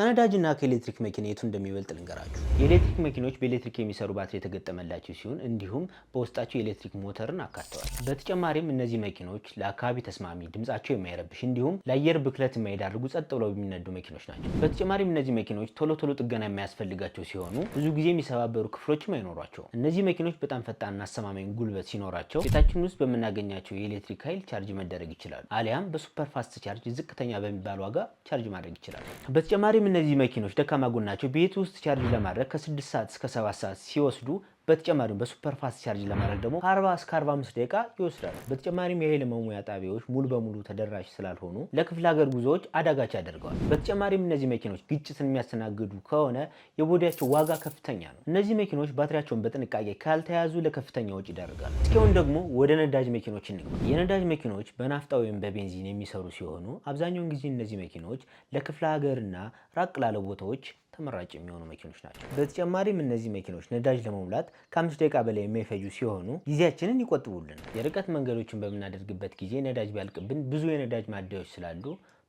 ከነዳጅና ከኤሌክትሪክ መኪና የቱ እንደሚበልጥ ልንገራችሁ። የኤሌክትሪክ መኪኖች በኤሌክትሪክ የሚሰሩ ባትሪ የተገጠመላቸው ሲሆን እንዲሁም በውስጣቸው የኤሌክትሪክ ሞተርን አካተዋል። በተጨማሪም እነዚህ መኪኖች ለአካባቢ ተስማሚ፣ ድምጻቸው የማይረብሽ እንዲሁም ለአየር ብክለት የማይዳርጉ ጸጥ ብለው የሚነዱ መኪኖች ናቸው። በተጨማሪም እነዚህ መኪኖች ቶሎ ጥገና የማያስፈልጋቸው ሲሆኑ ብዙ ጊዜ የሚሰባበሩ ክፍሎችም አይኖሯቸውም። እነዚህ መኪኖች በጣም ፈጣንና አስተማማኝ ጉልበት ሲኖራቸው ቤታችን ውስጥ በምናገኛቸው የኤሌክትሪክ ኃይል ቻርጅ መደረግ ይችላሉ። አሊያም በሱፐር ፋስት ቻርጅ ዝቅተኛ በሚባል ዋጋ ቻርጅ ማድረግ ይችላሉ። በተጨማሪም እነዚህ መኪኖች ደካማ ጎናቸው ቤት ውስጥ ቻርጅ ለማድረግ ከ6 ሰዓት እስከ 7 ሰዓት ሲወስዱ በተጨማሪም በሱፐር ፋስት ቻርጅ ለማድረግ ደግሞ ከ40 እስከ 45 ደቂቃ ይወስዳሉ። በተጨማሪም የኃይል መሙያ ጣቢያዎች ሙሉ በሙሉ ተደራሽ ስላልሆኑ ለክፍለ ሀገር ጉዞዎች አዳጋች ያደርገዋል። በተጨማሪም እነዚህ መኪኖች ግጭትን የሚያስተናግዱ ከሆነ የቦዲያቸው ዋጋ ከፍተኛ ነው። እነዚህ መኪኖች ባትሪያቸውን በጥንቃቄ ካልተያዙ ለከፍተኛ ወጪ ይዳርጋሉ። እስኪሁን ደግሞ ወደ ነዳጅ መኪኖች እንግባ። የነዳጅ መኪኖች በናፍጣ ወይም በቤንዚን የሚሰሩ ሲሆኑ አብዛኛውን ጊዜ እነዚህ መኪኖች ለክፍለ ሀገርና ራቅ ላለ ቦታዎች ተመራጭ የሚሆኑ መኪኖች ናቸው። በተጨማሪም እነዚህ መኪኖች ነዳጅ ለመሙላት ከ5 ደቂቃ በላይ የማይፈጁ ሲሆኑ ጊዜያችንን ይቆጥቡልናል። የርቀት መንገዶችን በምናደርግበት ጊዜ ነዳጅ ቢያልቅብን ብዙ የነዳጅ ማደያዎች ስላሉ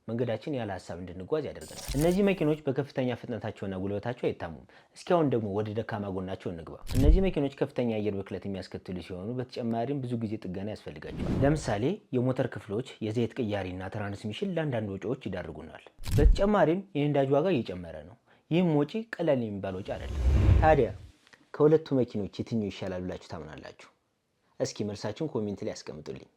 መንገዳችን ያለ ሀሳብ እንድንጓዝ ያደርገናል። እነዚህ መኪኖች በከፍተኛ ፍጥነታቸውና ጉልበታቸው አይታሙም። እስኪ አሁን ደግሞ ወደ ደካማ ጎናቸው እንግባ። እነዚህ መኪኖች ከፍተኛ የአየር ብክለት የሚያስከትሉ ሲሆኑ በተጨማሪም ብዙ ጊዜ ጥገና ያስፈልጋቸዋል። ለምሳሌ የሞተር ክፍሎች፣ የዘይት ቅያሪና ትራንስሚሽን ለአንዳንድ ወጪዎች ይዳርጉናል። በተጨማሪም የነዳጅ ዋጋ እየጨመረ ነው። ይህም ወጪ ቀላል የሚባል ወጪ አይደለም። ታዲያ ከሁለቱ መኪኖች የትኛው ይሻላል ብላችሁ ታምናላችሁ? እስኪ መልሳችሁን ኮሜንት ላይ ያስቀምጡልኝ።